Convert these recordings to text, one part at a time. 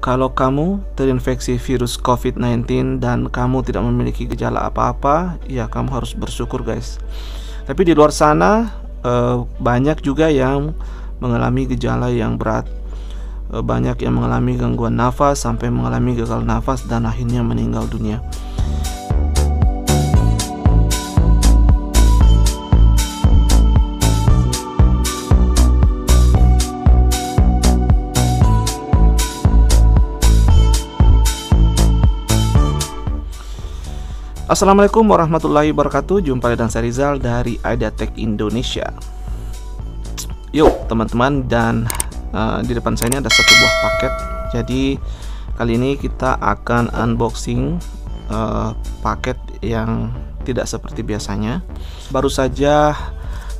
Kalau kamu terinfeksi virus COVID-19 dan kamu tidak memiliki gejala apa-apa, ya kamu harus bersyukur guys. Tapi di luar sana banyak juga yang mengalami gejala yang berat. Banyak yang mengalami gangguan nafas sampai mengalami gagal nafas dan akhirnya meninggal dunia. Assalamualaikum warahmatullahi wabarakatuh. Jumpa dengan saya Rizal dari IDEATECH Indonesia. Yuk teman-teman, dan di depan saya ini ada satu buah paket. Jadi kali ini kita akan unboxing paket yang tidak seperti biasanya. Baru saja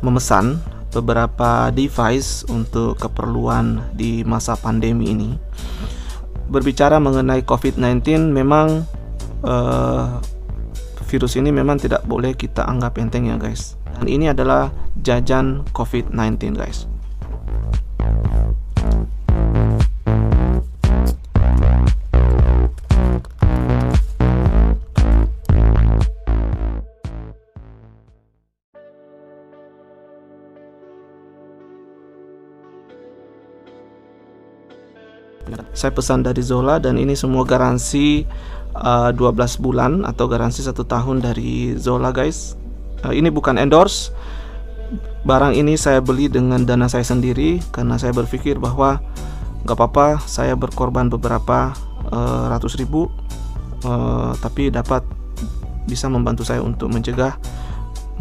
memesan beberapa device untuk keperluan di masa pandemi ini. Berbicara mengenai COVID-19, memang virus ini memang tidak boleh kita anggap enteng ya guys. Dan ini adalah jajan COVID-19 guys. Saya pesan dari Zola dan ini semua garansi 12 bulan atau garansi 1 tahun dari Zola guys. Ini bukan endorse. Barang ini saya beli dengan dana saya sendiri karena saya berpikir bahwa nggak apa-apa saya berkorban beberapa ratus ribu, tapi dapat bisa membantu saya untuk mencegah,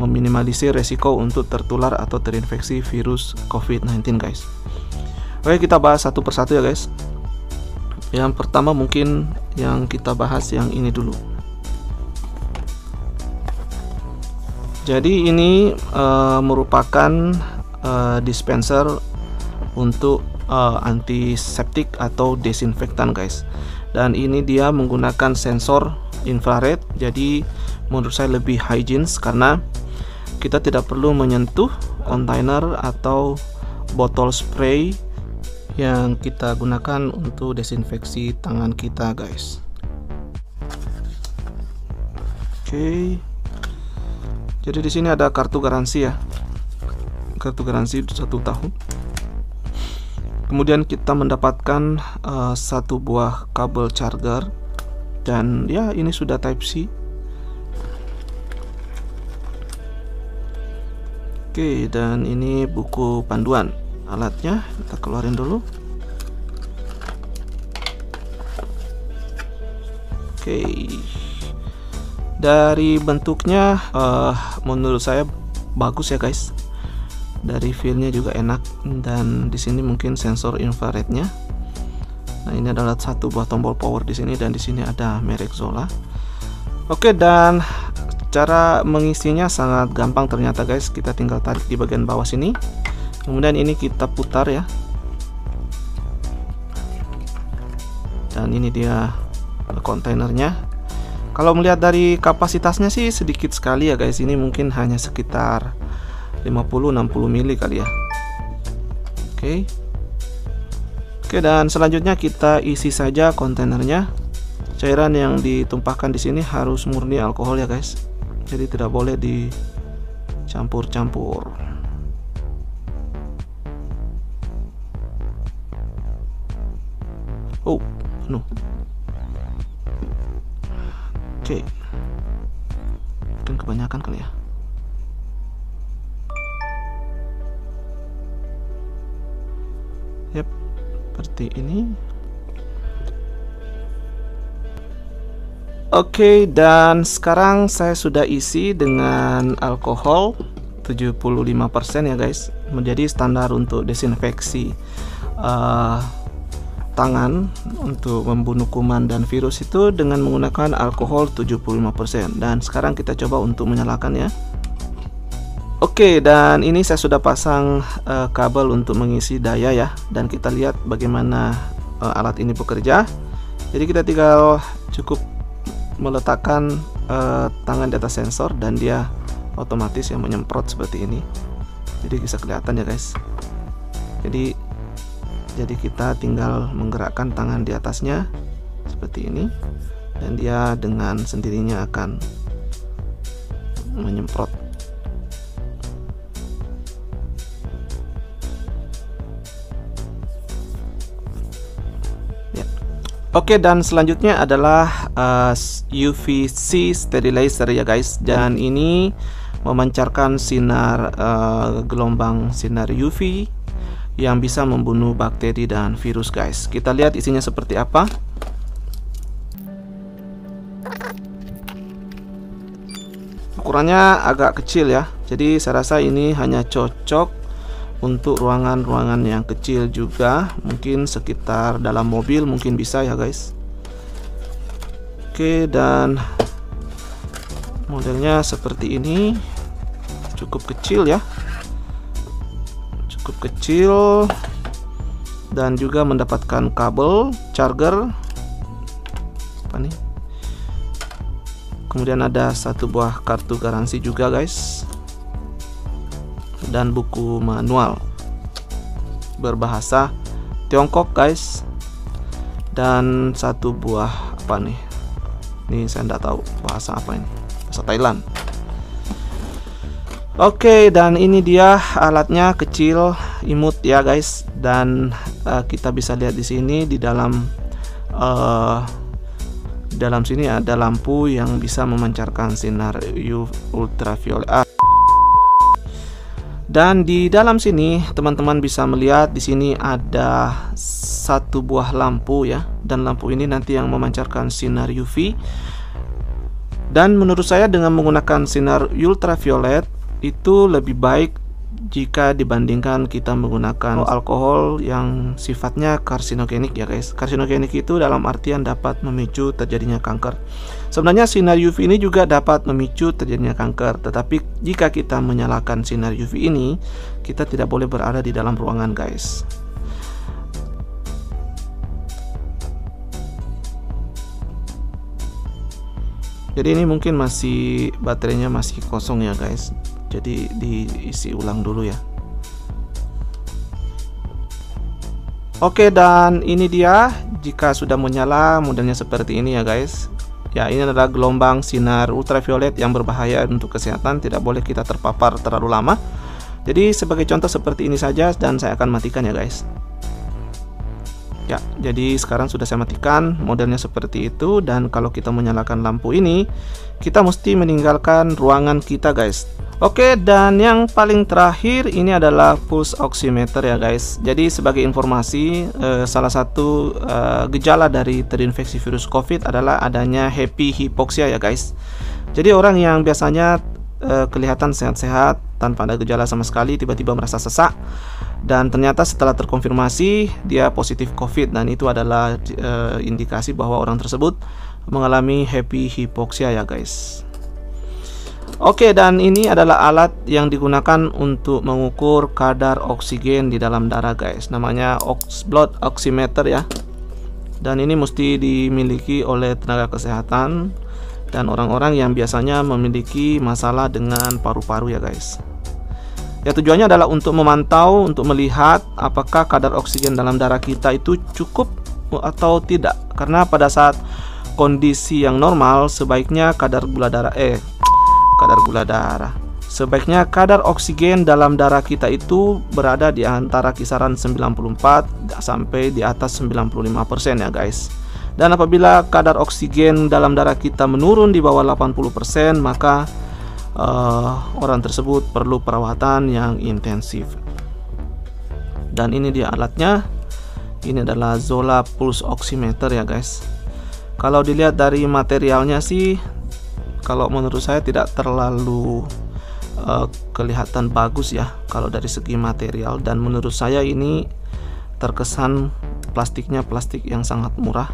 meminimalisir resiko untuk tertular atau terinfeksi virus COVID-19 guys. Oke, kita bahas satu persatu ya guys. Yang pertama mungkin yang kita bahas yang ini dulu. Jadi ini merupakan dispenser untuk antiseptik atau desinfektan guys. Dan ini dia menggunakan sensor infrared. Jadi menurut saya lebih hygienis karena kita tidak perlu menyentuh kontainer atau botol spray yang kita gunakan untuk desinfeksi tangan kita guys. Oke. Jadi di sini ada kartu garansi ya. Kartu garansi 1 tahun. Kemudian kita mendapatkan satu buah kabel charger dan ya ini sudah Type C. Oke, dan ini buku panduan. Alatnya kita keluarin dulu. Oke. Dari bentuknya menurut saya bagus ya guys. Dari feel-nya juga enak dan di sini mungkin sensor infrarednya. Nah, ini adalah satu buah tombol power di sini dan di sini ada merek Zola. Oke, dan cara mengisinya sangat gampang ternyata guys. Kita tinggal tarik di bagian bawah sini. Kemudian ini kita putar ya. Dan ini dia kontainernya. Kalau melihat dari kapasitasnya sih sedikit sekali ya guys. Ini mungkin hanya sekitar 50-60 mili kali ya. Oke. Oke, dan selanjutnya kita isi saja kontainernya. Cairan yang ditumpahkan di sini harus murni alkohol ya guys. Jadi tidak boleh dicampur-campur. Oh, no. Oke. Mungkin kebanyakan kali ya. Yap, seperti ini. Oke, dan sekarang saya sudah isi dengan alkohol 75% ya guys. Menjadi standar untuk desinfeksi tangan untuk membunuh kuman dan virus itu dengan menggunakan alkohol 75%. Dan sekarang kita coba untuk menyalakan ya. Oke, dan ini saya sudah pasang kabel untuk mengisi daya ya. Dan kita lihat bagaimana alat ini bekerja. Jadi kita tinggal cukup meletakkan tangan di atas sensor dan dia otomatis yang menyemprot seperti ini. Jadi bisa kelihatan ya guys. Jadi Jadi kita tinggal menggerakkan tangan di atasnya seperti ini, dan dia dengan sendirinya akan menyemprot. Ya. Oke, dan selanjutnya adalah UVC sterilizer ya guys. Dan ini memancarkan sinar gelombang sinar UV yang bisa membunuh bakteri dan virus guys. Kita lihat isinya seperti apa. Ukurannya agak kecil ya, jadi saya rasa ini hanya cocok untuk ruangan-ruangan yang kecil juga, mungkin sekitar dalam mobil mungkin bisa ya guys. Oke, dan modelnya seperti ini, cukup kecil ya, cukup kecil, dan juga mendapatkan kabel charger. Apa nih? Kemudian ada satu buah kartu garansi juga guys, dan buku manual berbahasa Tiongkok guys, dan satu buah apa nih? Ini saya tidak tahu bahasa apa ini, bahasa Thailand. Oke, dan ini dia alatnya, kecil, imut ya guys, dan kita bisa lihat di sini di dalam sini ada lampu yang bisa memancarkan sinar UV ultraviolet. Dan di dalam sini teman-teman bisa melihat di sini ada satu buah lampu ya, dan lampu ini nanti yang memancarkan sinar UV. Dan menurut saya dengan menggunakan sinar ultraviolet itu lebih baik jika dibandingkan kita menggunakan alkohol yang sifatnya karsinogenik ya guys. Karsinogenik itu dalam artian dapat memicu terjadinya kanker. Sebenarnya sinar UV ini juga dapat memicu terjadinya kanker, tetapi jika kita menyalakan sinar UV ini, kita tidak boleh berada di dalam ruangan guys. Jadi ini mungkin masih baterainya masih kosong ya guys, jadi diisi ulang dulu ya. Oke, dan ini dia jika sudah menyala modelnya seperti ini ya guys. Ya, ini adalah gelombang sinar ultraviolet yang berbahaya untuk kesehatan, tidak boleh kita terpapar terlalu lama. Jadi sebagai contoh seperti ini saja, dan saya akan matikan ya guys. Ya, jadi sekarang sudah saya matikan, modelnya seperti itu. Dan kalau kita menyalakan lampu ini, kita mesti meninggalkan ruangan kita guys. Oke, dan yang paling terakhir ini adalah pulse oximeter ya guys. Jadi sebagai informasi, salah satu gejala dari terinfeksi virus COVID adalah adanya happy hypoxia ya guys. Jadi orang yang biasanya kelihatan sehat-sehat tanpa ada gejala sama sekali, tiba-tiba merasa sesak, dan ternyata setelah terkonfirmasi dia positif COVID, dan itu adalah indikasi bahwa orang tersebut mengalami happy hypoxia ya guys. Oke, dan ini adalah alat yang digunakan untuk mengukur kadar oksigen di dalam darah guys, namanya blood oximeter ya. Dan ini mesti dimiliki oleh tenaga kesehatan dan orang-orang yang biasanya memiliki masalah dengan paru-paru ya guys. Ya, tujuannya adalah untuk memantau, untuk melihat apakah kadar oksigen dalam darah kita itu cukup atau tidak. Karena pada saat kondisi yang normal sebaiknya sebaiknya kadar oksigen dalam darah kita itu berada di antara kisaran 94 sampai di atas 95% ya guys. Dan apabila kadar oksigen dalam darah kita menurun di bawah 80%, maka orang tersebut perlu perawatan yang intensif. Dan ini dia alatnya. Ini adalah Zola Pulse Oximeter ya guys. Kalau dilihat dari materialnya sih, kalau menurut saya tidak terlalu kelihatan bagus ya kalau dari segi material, dan menurut saya ini terkesan plastiknya plastik yang sangat murah.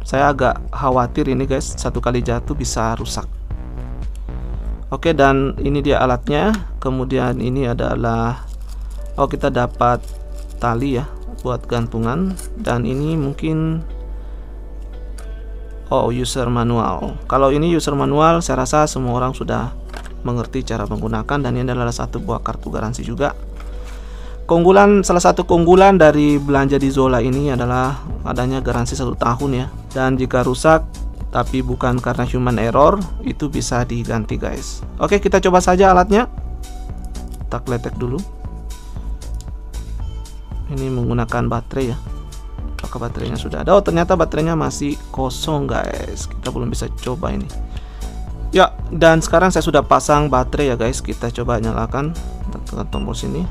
Saya agak khawatir ini guys, satu kali jatuh bisa rusak. Oke, dan ini dia alatnya. Kemudian ini adalah kita dapat tali ya buat gantungan, dan ini mungkin user manual. Kalau ini user manual, saya rasa semua orang sudah mengerti cara menggunakan, dan ini adalah satu buah kartu garansi juga. salah satu keunggulan dari belanja di Zola ini adalah adanya garansi 1 tahun ya. Dan jika rusak tapi bukan karena human error, itu bisa diganti guys. Oke, kita coba saja alatnya. Kita kletek dulu. Ini menggunakan baterai ya. Apakah baterainya sudah ada? Oh, ternyata baterainya masih kosong guys. Kita belum bisa coba ini. Ya, dan sekarang saya sudah pasang baterai ya guys. Kita coba nyalakan. Kita tekan tombol sini.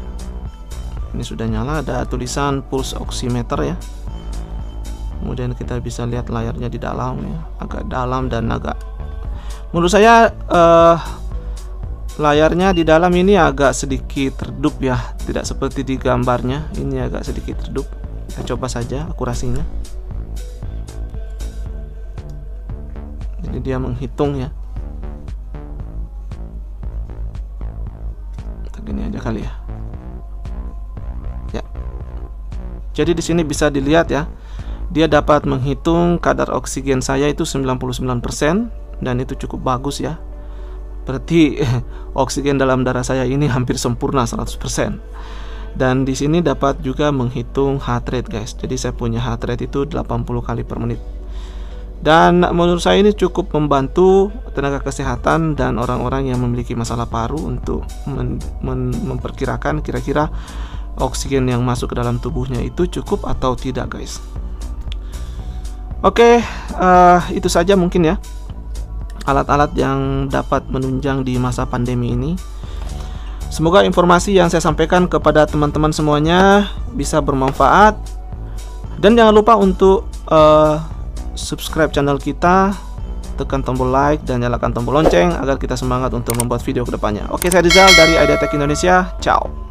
Ini sudah nyala, ada tulisan pulse oximeter ya. Kemudian kita bisa lihat layarnya di dalam ya, agak dalam dan agak, menurut saya layarnya di dalam ini agak sedikit redup ya, tidak seperti di gambarnya. Ini agak sedikit redup. Kita coba saja akurasinya. Jadi dia menghitung ya. Gini aja kali ya. Jadi di sini bisa dilihat ya, dia dapat menghitung kadar oksigen saya itu 99% dan itu cukup bagus ya. Berarti oksigen dalam darah saya ini hampir sempurna 100%. Dan di sini dapat juga menghitung heart rate guys. Jadi saya punya heart rate itu 80 kali per menit. Dan menurut saya ini cukup membantu tenaga kesehatan dan orang-orang yang memiliki masalah paru untuk memperkirakan kira-kira oksigen yang masuk ke dalam tubuhnya itu cukup atau tidak guys. Oke, itu saja mungkin ya alat-alat yang dapat menunjang di masa pandemi ini. Semoga informasi yang saya sampaikan kepada teman-teman semuanya bisa bermanfaat. Dan jangan lupa untuk subscribe channel kita, tekan tombol like dan nyalakan tombol lonceng agar kita semangat untuk membuat video kedepannya. Oke, saya Rizal dari IDTech Indonesia. Ciao.